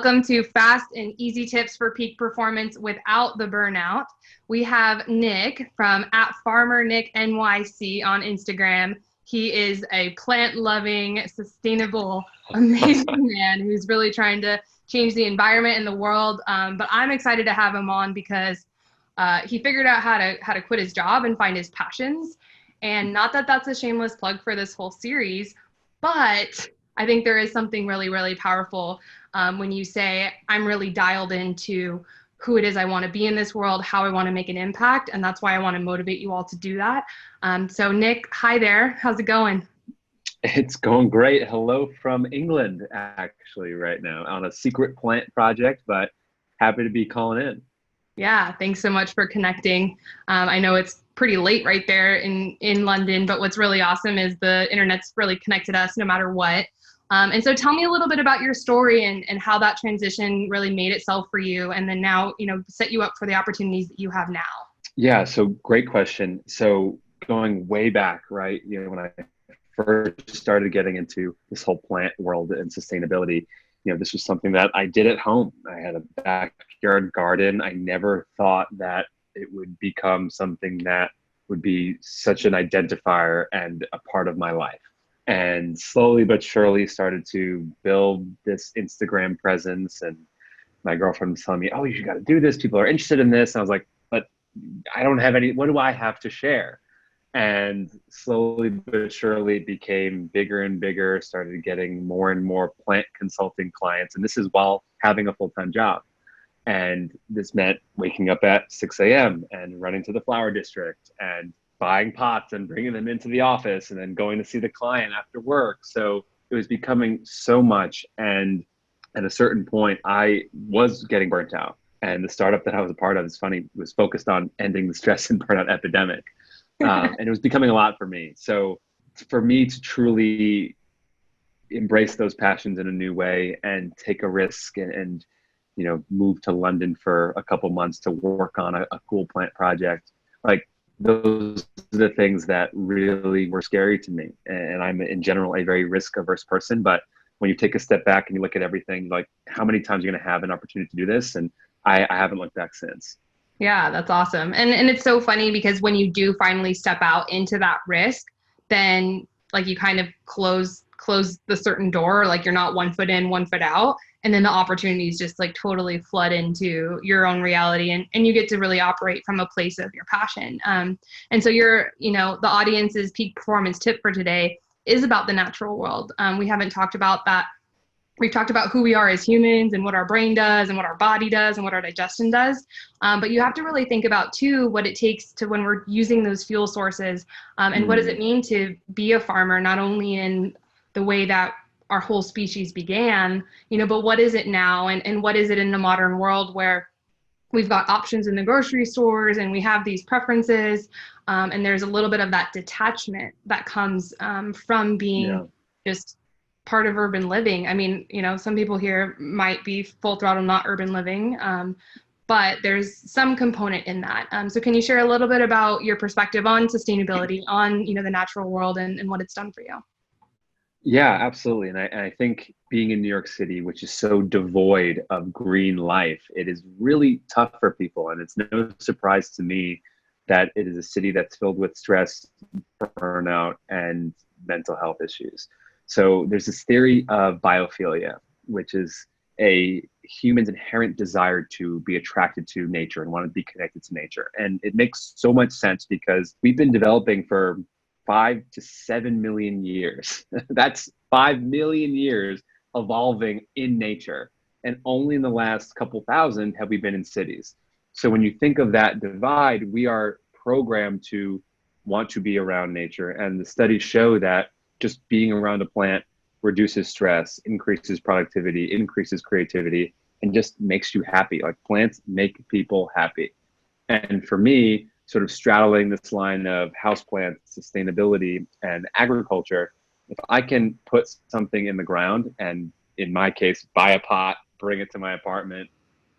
Welcome to Fast and Easy Tips for Peak Performance Without the Burnout. We have Nick from @FarmerNickNYC on Instagram. He is a plant-loving, sustainable, amazing man who's really trying to change the environment and the world. But I'm excited to have him on because he figured out how to quit his job and find his passions. And not that that's a shameless plug for this whole series, but I think there is something really, really powerful when you say, I'm really dialed into who it is I want to be in this world, how I want to make an impact. And that's why I want to motivate you all to do that. So Nick, hi there. How's it going? It's going great. Hello from England, actually, right now on a secret plant project, but happy to be calling in. Yeah, thanks so much for connecting. I know it's pretty late right there in London, but what's really awesome is the internet's really connected us no matter what. And so tell me a little bit about your story and how that transition really made itself for you, and then now, set you up for the opportunities that you have now. Yeah, so great question. So going way back, right, when I first started getting into this whole plant world and sustainability, this was something that I did at home. I had a backyard garden. I never thought that it would become something that would be such an identifier and a part of my life. And slowly but surely started to build this Instagram presence. And my girlfriend was telling me, oh, you got to do this. People are interested in this. And I was like, but I don't have any, what do I have to share? And slowly but surely it became bigger and bigger, started getting more and more plant consulting clients. And this is while having a full-time job. And this meant waking up at 6 a.m. and running to the flower district and buying pots and bringing them into the office and then going to see the client after work. So it was becoming so much. And at a certain point, I was getting burnt out. And the startup that I was a part of, it's funny, was focused on ending the stress and burnout epidemic. And it was becoming a lot for me. So for me to truly embrace those passions in a new way and take a risk and move to London for a couple months to work on a cool plant project, like those are the things that really were scary to me. And I'm in general a very risk averse person, but when you take a step back and you look at everything, like how many times you're going to have an opportunity to do this? And I haven't looked back since. Yeah, that's awesome. And it's so funny because when you do finally step out into that risk, then like you kind of close the certain door, like you're not 1 foot in, 1 foot out. And then the opportunities just like totally flood into your own reality, and you get to really operate from a place of your passion. And so the audience's peak performance tip for today is about the natural world. We haven't talked about that. We've talked about who we are as humans and what our brain does and what our body does and what our digestion does. But you have to really think about too, what it takes to when we're using those fuel sources, and what does it mean to be a farmer, not only in the way that our whole species began, but what is it now? And what is it in the modern world where we've got options in the grocery stores and we have these preferences, and there's a little bit of that detachment that comes from being just part of urban living. I mean, some people here might be full throttle, not urban living, but there's some component in that. So can you share a little bit about your perspective on sustainability, on, the natural world and what it's done for you? Yeah, absolutely. And I think being in New York City, which is so devoid of green life, it is really tough for people. And it's no surprise to me that it is a city that's filled with stress, burnout, and mental health issues. So there's this theory of biophilia, which is a human's inherent desire to be attracted to nature and want to be connected to nature. And it makes so much sense because we've been developing for 5 to 7 million years. That's 5 million years evolving in nature. And only in the last couple thousand have we been in cities. So when you think of that divide, we are programmed to want to be around nature. And the studies show that just being around a plant reduces stress, increases productivity, increases creativity, and just makes you happy. Like plants make people happy. And for me, sort of straddling this line of houseplants, sustainability, and agriculture, if I can put something in the ground, and in my case, buy a pot, bring it to my apartment,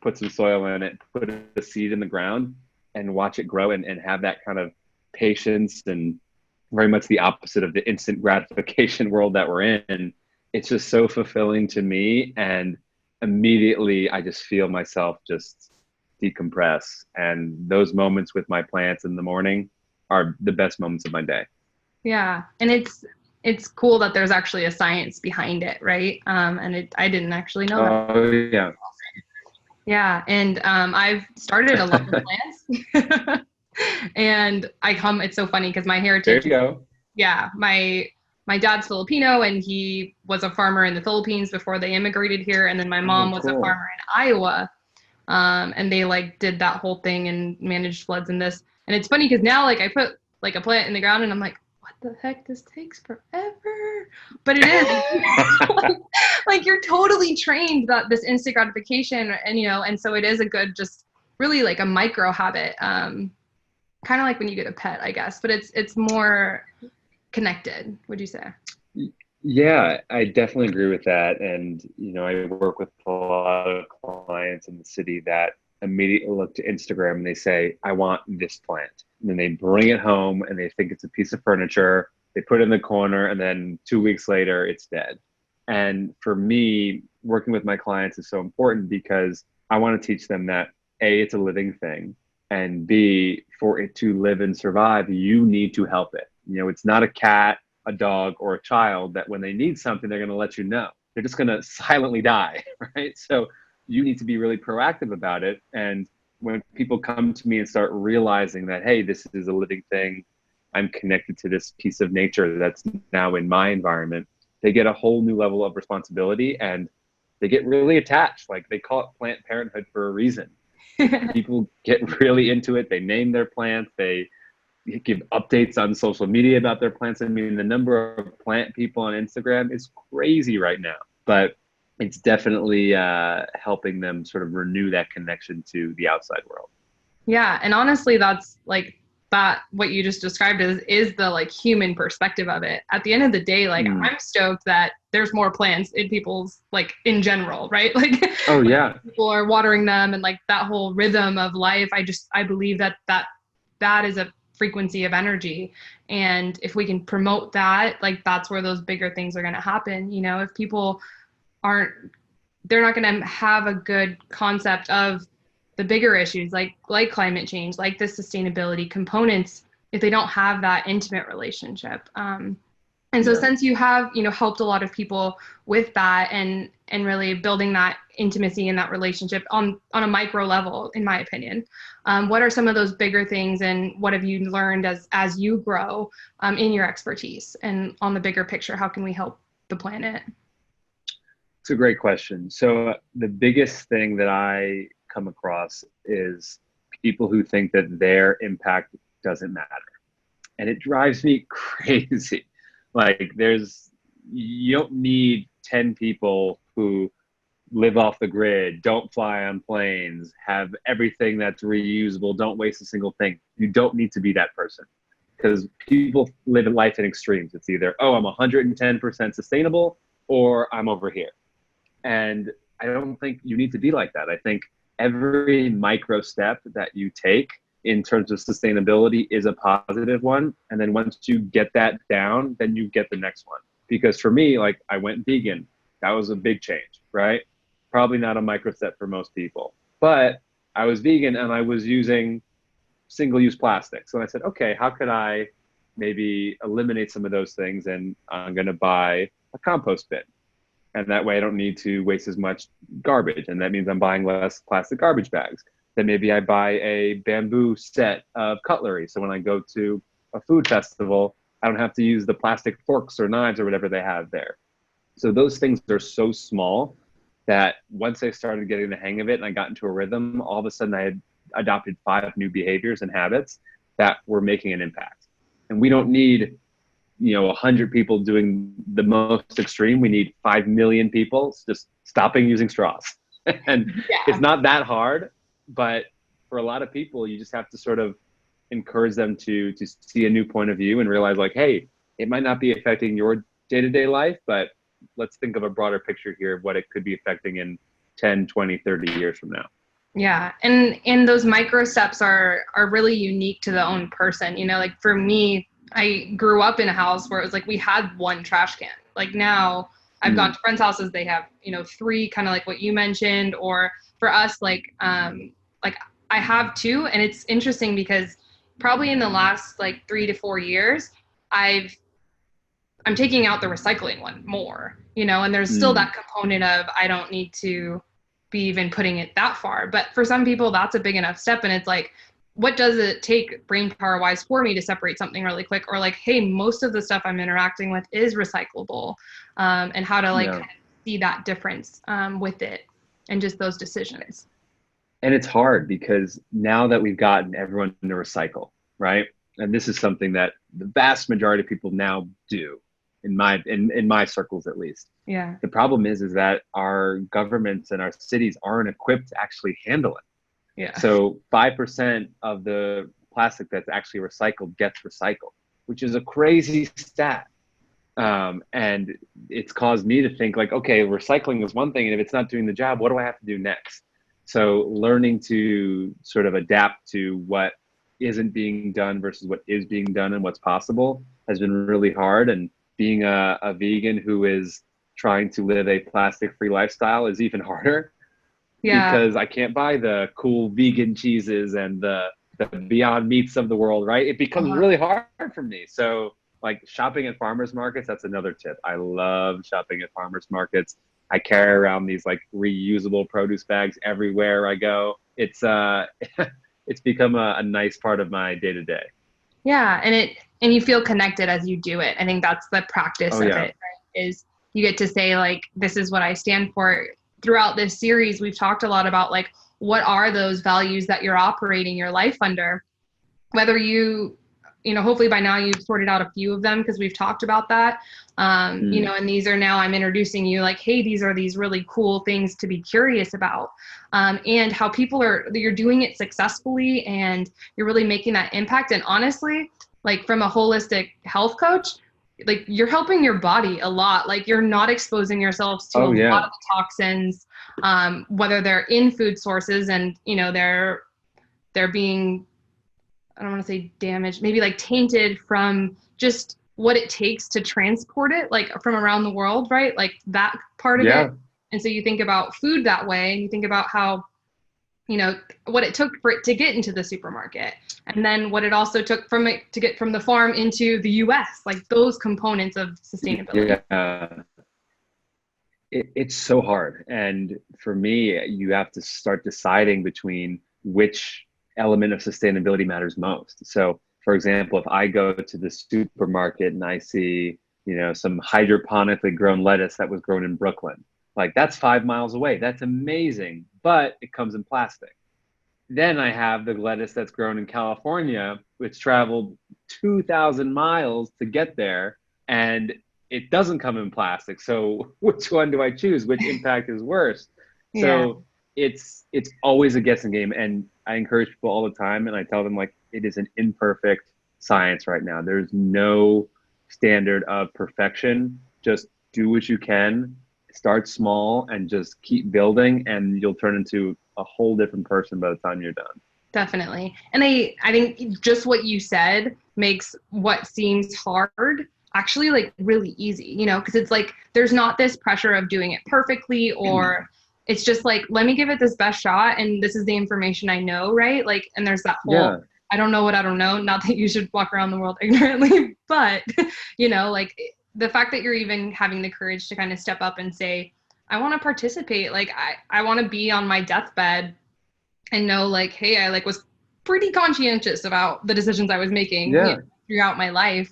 put some soil in it, put a seed in the ground, and watch it grow and have that kind of patience, and very much the opposite of the instant gratification world that we're in, it's just so fulfilling to me. And immediately I just feel myself just decompress. And those moments with my plants in the morning are the best moments of my day. Yeah. And it's cool that there's actually a science behind it, right? I didn't actually know that. Oh, yeah. Yeah. And I've started a love of plants. And it's so funny because my There heritage, you go. yeah, my dad's Filipino and he was a farmer in the Philippines before they immigrated here. And then my mom Oh, was a cool. farmer in Iowa. And they like did that whole thing and managed floods and this. And it's funny because now like I put like a plant in the ground and I'm like, what the heck? This takes forever. But it is like you're totally trained that this instant gratification and and so it is a good just really like a micro habit. Kind of like when you get a pet, I guess, but it's more connected, would you say? Yeah, I definitely agree with that. And, I work with a lot of clients in the city that immediately look to Instagram and they say, I want this plant. And then they bring it home and they think it's a piece of furniture. They put it in the corner and then 2 weeks later, it's dead. And for me, working with my clients is so important because I want to teach them that A, it's a living thing. And B, for it to live and survive, you need to help it. It's not a cat, a dog, or a child that when they need something, they're going to let you know. They're just going to silently die, right? So you need to be really proactive about it. And when people come to me and start realizing that, hey, this is a living thing, I'm connected to this piece of nature that's now in my environment, they get a whole new level of responsibility and they get really attached. Like they call it plant parenthood for a reason. People get really into it. They name their plants. They give updates on social media about their plants. I mean, the number of plant people on Instagram is crazy right now, but it's definitely helping them sort of renew that connection to the outside world. Yeah, and honestly, that's like that what you just described is the like human perspective of it. At the end of the day, like Mm. I'm stoked that there's more plants in people's like in general, right? Like Oh, yeah. people are watering them and like that whole rhythm of life. I believe that is a frequency of energy. And if we can promote that, like that's where those bigger things are going to happen. If people aren't they're not going to have a good concept of the bigger issues like climate change, like the sustainability components, if they don't have that intimate relationship. And so Yeah. since you have helped a lot of people with that and really building that intimacy and that relationship on a micro level, in my opinion, what are some of those bigger things and what have you learned as you grow in your expertise and on the bigger picture? How can we help the planet? It's a great question. So the biggest thing that I come across is people who think that their impact doesn't matter. And it drives me crazy. Like you don't need 10 people who live off the grid, don't fly on planes, have everything that's reusable, don't waste a single thing. You don't need to be that person because people live life in extremes. It's either, oh, I'm 110% sustainable or I'm over here. And I don't think you need to be like that. I think every micro step that you take in terms of sustainability is a positive one. And then once you get that down, then you get the next one. Because for me, like I went vegan. That was a big change, right? Probably not a micro step for most people. But I was vegan and I was using single-use plastics. So I said, okay, how could I maybe eliminate some of those things? And I'm going to buy a compost bin. And that way I don't need to waste as much garbage. And that means I'm buying less plastic garbage bags. Then maybe I buy a bamboo set of cutlery. So when I go to a food festival, I don't have to use the plastic forks or knives or whatever they have there. So those things are so small that once I started getting the hang of it and I got into a rhythm, all of a sudden I had adopted 5 new behaviors and habits that were making an impact. And we don't need 100 people doing the most extreme. We need 5 million people just stopping using straws. And Yeah. it's not that hard, but for a lot of people, you just have to sort of encourage them to see a new point of view and realize like, hey, it might not be affecting your day-to-day life, but let's think of a broader picture here of what it could be affecting in 10, 20, 30 years from now. Yeah. And those micro steps are really unique to the own person. Like for me, I grew up in a house where it was like we had one trash can. Like now I've gone to friends' houses, they have, you know, 3, kind of like what you mentioned, or for us, like I have 2, and it's interesting because probably in the last like 3 to 4 years, I'm taking out the recycling one more, you know, and there's still that component of I don't need to be even putting it that far. But for some people, that's a big enough step. And it's like, what does it take brain power wise for me to separate something really quick? Or like, hey, most of the stuff I'm interacting with is recyclable, and how to like Yeah. kind of see that difference with it and just those decisions. And it's hard because now that we've gotten everyone to recycle, right? And this is something that the vast majority of people now do, in my circles at least. Yeah. The problem is that our governments and our cities aren't equipped to actually handle it. Yeah. So 5% of the plastic that's actually recycled gets recycled, which is a crazy stat. And it's caused me to think like, okay, recycling is one thing, and if it's not doing the job, what do I have to do next? So learning to sort of adapt to what isn't being done versus what is being done and what's possible has been really hard. And being a vegan who is trying to live a plastic-free lifestyle is even harder Yeah. because I can't buy the cool vegan cheeses and the Beyond Meats of the world, right? It becomes really hard for me. So like shopping at farmers markets, that's another tip. I love shopping at farmers markets. I carry around these like reusable produce bags everywhere I go. It's it's become a nice part of my day to day. Yeah, and you feel connected as you do it. I think that's the practice Oh of yeah. it, right? Is you get to say like, this is what I stand for. Throughout this series, we've talked a lot about like, what are those values that you're operating your life under? Whether you know, hopefully by now you've sorted out a few of them because we've talked about that. You know, and these are now I'm introducing you like, hey, these are these really cool things to be curious about, and how you're doing it successfully and you're really making that impact. And honestly, like from a holistic health coach, like you're helping your body a lot. Like you're not exposing yourselves to a Oh lot yeah. of the toxins, whether they're in food sources and, you know, they're being, I don't want to say damaged, maybe like tainted from just what it takes to transport it, like from around the world, right? Like that part of it. Yeah. And so you think about food that way, and you think about how, you know, what it took for it to get into the supermarket, and then what it also took from it to get from the farm into the US, like those components of sustainability. Yeah. It's so hard. And for me, you have to start deciding between which element of sustainability matters most. So, for example, if I go to the supermarket and I see, you know, some hydroponically grown lettuce that was grown in Brooklyn, like that's 5 miles away. That's amazing, but it comes in plastic. Then I have the lettuce that's grown in California, which traveled 2,000 miles to get there, and it doesn't come in plastic. So which one do I choose? Which impact is worse? Yeah, So it's always a guessing game, and I encourage people all the time, and I tell them like it is an imperfect science right now. There's no standard of perfection. Just do what you can, start small, and just keep building, and you'll turn into a whole different person by the time you're done. definitely. And I think just what you said makes what seems hard actually like really easy, you know, because it's like there's not this pressure of doing it perfectly, or it's just like, let me give it this best shot, and this is the information I know, right? Like, and there's that whole Yeah. I don't know what I don't know. Not that you should walk around the world ignorantly, but you know, like the fact that you're even having the courage to kind of step up and say, I want to participate. Like I want to be on my deathbed and know like, hey, I like was pretty conscientious about the decisions I was making, you Yeah. know, throughout my life.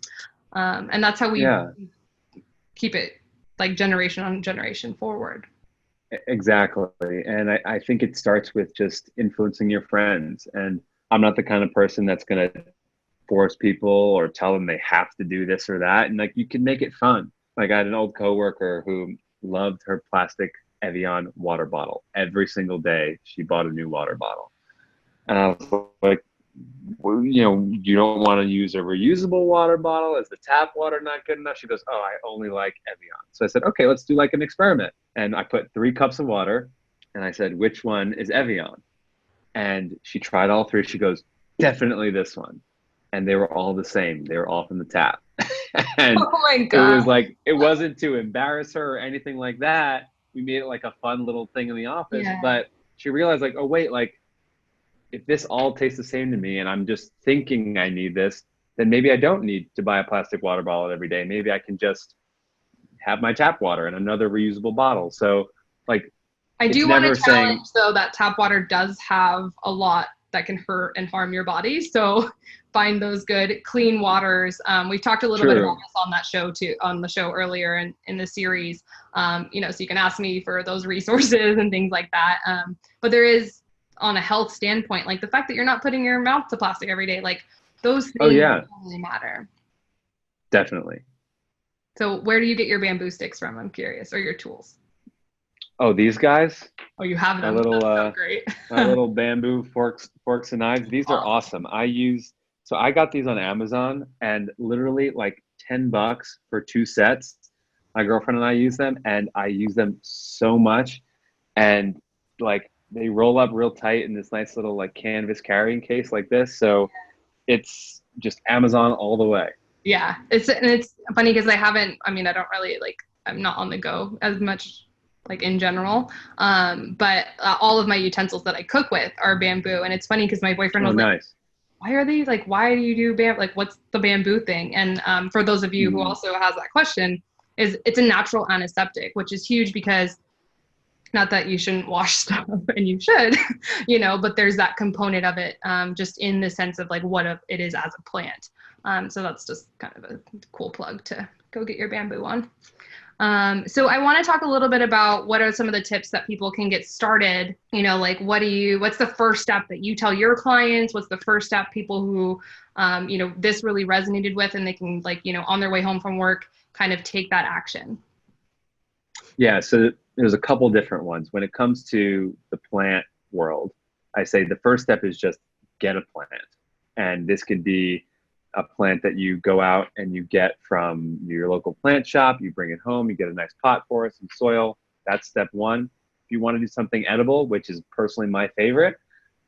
And that's how we Yeah. keep it like generation on generation forward. Exactly. And I think it starts with just influencing your friends. And I'm not the kind of person that's going to force people or tell them they have to do this or that. And like, you can make it fun. Like, I had an old coworker who loved her plastic Evian water bottle. Every single day, she bought a new water bottle. And I was like, well, you know, you don't want to use a reusable water bottle. Is the tap water not good enough? She goes, oh, I only like Evian. So I said, okay, let's do like an experiment. And I put 3 cups of water and I said, which one is Evian? And she tried all 3. She goes, definitely this one. And they were all the same. They were all from the tap. And Oh my it was God. like, it wasn't to embarrass her or anything like that. We made it like a fun little thing in the office, Yeah. but she realized like, oh wait, like if this all tastes the same to me and I'm just thinking I need this, then maybe I don't need to buy a plastic water bottle every day. Maybe I can just have my tap water in another reusable bottle. So like, I it's do want never to saying, challenge though that tap water does have a lot that can hurt and harm your body. So find those good clean waters. We've talked a little bit about true, this on that show too, on the show earlier in the series. So you can ask me for those resources and things like that. But there is, on a health standpoint, like the fact that you're not putting your mouth to plastic every day, like those oh things yeah, really matter. definitely. So where do you get your bamboo sticks from? I'm curious, or your tools? Oh, these guys, Oh, you have my them. little, That's so great. my little bamboo forks and knives. These are Awesome. awesome. So I got these on Amazon and literally like $10 for 2 sets. My girlfriend and I use them and I use them so much. And like they roll up real tight in this nice little like canvas carrying case like this. So it's just Amazon all the way. Yeah, it's funny because I don't really like, I'm not on the go as much like in general. But all of my utensils that I cook with are bamboo, and it's funny because my boyfriend Oh, was like, nice. "Why are these like? Why do you do like what's the bamboo thing?" And for those of you who Mm. also has that question, is it's a natural antiseptic, which is huge because not that you shouldn't wash stuff and you should, but there's that component of it, just in the sense of like what it is as a plant. So that's just kind of a cool plug to go get your bamboo on. So I want to talk a little bit about what are some of the tips that people can get started. Like what's the first step that you tell your clients? What's the first step people who, this really resonated with, and they can like, on their way home from work, kind of take that action. Yeah, so there's a couple different ones. When it comes to the plant world, I say the first step is just get a plant. And this could be a plant that you go out and you get from your local plant shop, you bring it home, you get a nice pot for it, some soil. That's step one. If you want to do something edible, which is personally my favorite,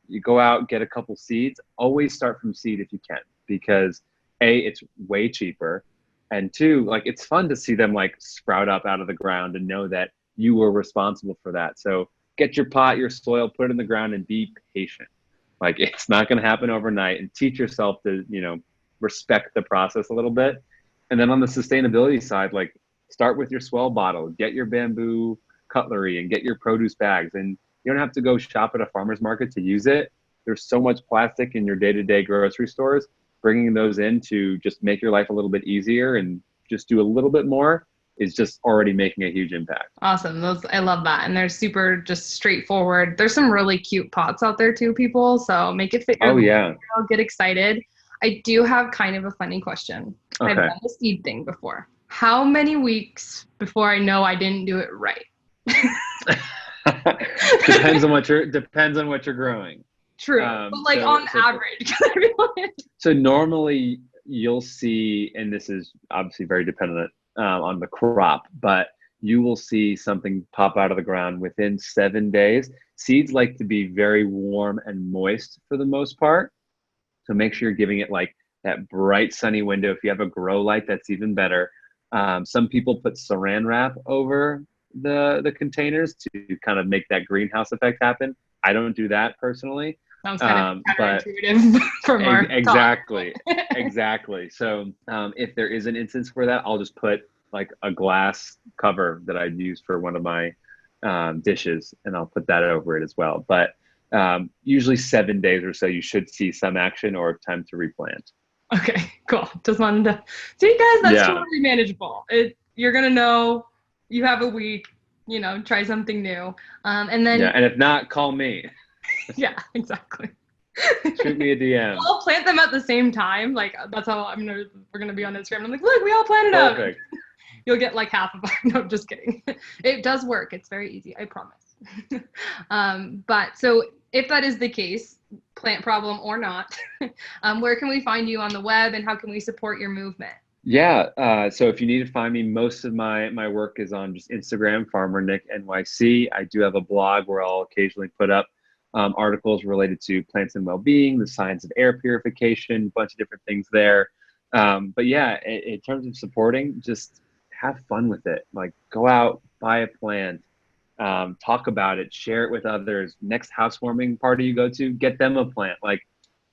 you go out, get a couple seeds. Always start from seed if you can, because A, it's way cheaper. And two, like it's fun to see them like sprout up out of the ground and know that you were responsible for that. So get your pot, your soil, put it in the ground and be patient. Like it's not going to happen overnight, and teach yourself to, respect the process a little bit. And then on the sustainability side, like start with your swell bottle, get your bamboo cutlery and get your produce bags. And you don't have to go shop at a farmer's market to use it. There's so much plastic in your day-to-day grocery stores. Bringing those in to just make your life a little bit easier and just do a little bit more is just already making a huge impact. Awesome. I love that. And they're super just straightforward. There's some really cute pots out there too, people. So make it fit your Oh life. yeah. Get excited. I do have kind of a funny question. I've Okay. done the seed thing before. How many weeks before I know I didn't do it right? Depends on what you're growing. True. But like on average. So normally you'll see, and this is obviously very dependent on the crop, but you will see something pop out of the ground within 7 days. Seeds like to be very warm and moist for the most part. So make sure you're giving it like that bright sunny window. If you have a grow light, that's even better. Some people put saran wrap over the containers to kind of make that greenhouse effect happen. I don't do that personally. Sounds kind of But counterintuitive from our exactly, exactly. So if there is an instance for that, I'll just put like a glass cover that I'd use for one of my dishes, and I'll put that over it as well. But usually 7 days or so, you should see some action or time to replant. Okay, cool. Just wanted to see, guys, that's Yeah. totally manageable. You're gonna know you have a week, try something new. And then Yeah, and if not, call me. yeah, exactly. Shoot me a DM. We'll all plant them at the same time. Like that's how we're gonna be on Instagram. I'm like, look, we all planted them. Perfect. You'll get like half of them. No, just kidding. It does work. It's very easy, I promise. But so if that is the case, plant problem or not, where can we find you on the web, and how can we support your movement? Yeah. So if you need to find me, most of my work is on just Instagram, Farmer Nick NYC. I do have a blog where I'll occasionally put up articles related to plants and well-being, the science of air purification, a bunch of different things there. But yeah, in terms of supporting, just have fun with it. Like go out, buy a plant, talk about it, share it with others. Next housewarming party you go to, get them a plant. Like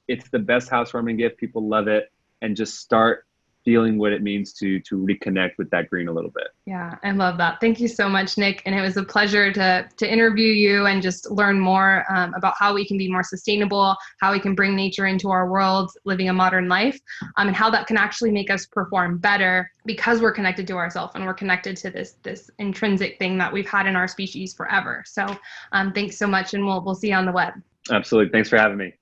it's the best housewarming gift. People love it, and just start feeling what it means to reconnect with that green a little bit. Yeah, I love that. Thank you so much, Nick. And it was a pleasure to interview you and just learn more about how we can be more sustainable, how we can bring nature into our world, living a modern life, and how that can actually make us perform better because we're connected to ourselves and we're connected to this intrinsic thing that we've had in our species forever. So thanks so much, and we'll see you on the web. Absolutely. Thanks for having me.